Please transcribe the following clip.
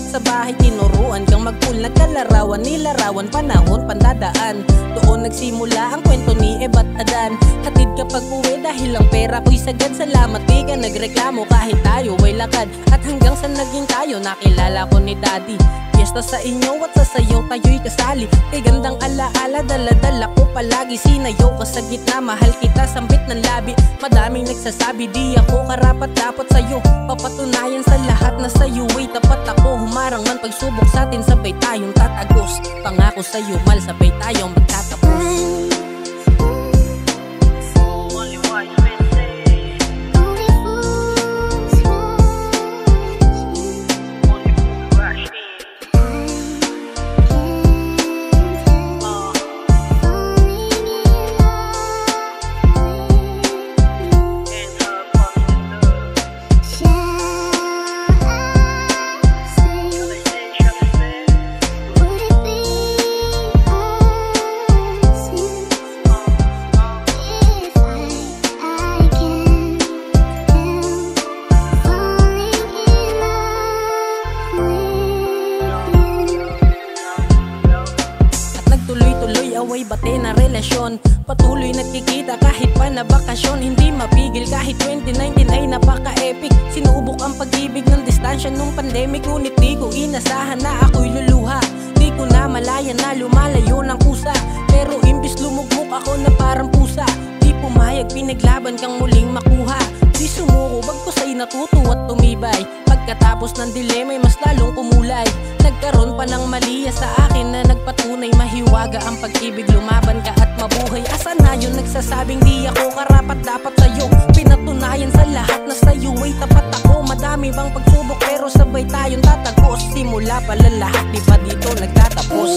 Ngunit sa bahay tinuruan kang mag-cool, nagkalarawan, nilarawan, panahon, pandadaan. Doon nagsimula ang kwento ni Ebat Adan. Hatid kapag uwi dahil ang pera ko'y sagad. Salamat di ka nagreklamo kahit tayo ay lakad. At hanggang sa naging tayo, nakilala ko ni Daddy. Fiesta sa inyo at sa sayo tayo'y kasali. Kay gandang alaala, dala-dala ko palagi. Sinayaw ka sa gitna, mahal kita, sambit ng labi. Madaming nagsasabi di ako karapat-dapat sa'yo. Papatunayan sa lahat na sa'yo ay tapat ako. Humarang man pagsubok sa'tin, sabay tayong tatagos. Pangako sa'yo, mal, sabay tayong magtatapos. Tuloy-tuloy away bate na relasyon. Patuloy nagkikita kahit pa na bakasyon. Hindi mapigil kahit 2019 ay napaka-epic. Sinubok ang pag-ibig ng distansya nung pandemic. Ngunit di ko inasahan na ako'y luluha. Di ko na malaya na lumalayo ng kusa. Pero imbis lumugmok ako na parang pusa. Di pumayag, pinaglaban kang muling makuha. Di sumuko, bagkus ay natuto at tumibay. Pagkatapos ng dilema'y mas lalong kumulay. Nagkaroon pa ng maliya sa akin na nagpatunay. Mahiwaga ang pag-ibig, lumaban ka at mabuhay. Asa na yun nagsasabing di ako karapat-dapat sa'yo? Pinatunayan sa lahat na sa'yo ay tapat ako. Madami bang pagsubok pero sabay tayong tatagos. Simula pala lahat, di ba dito nagtatapos?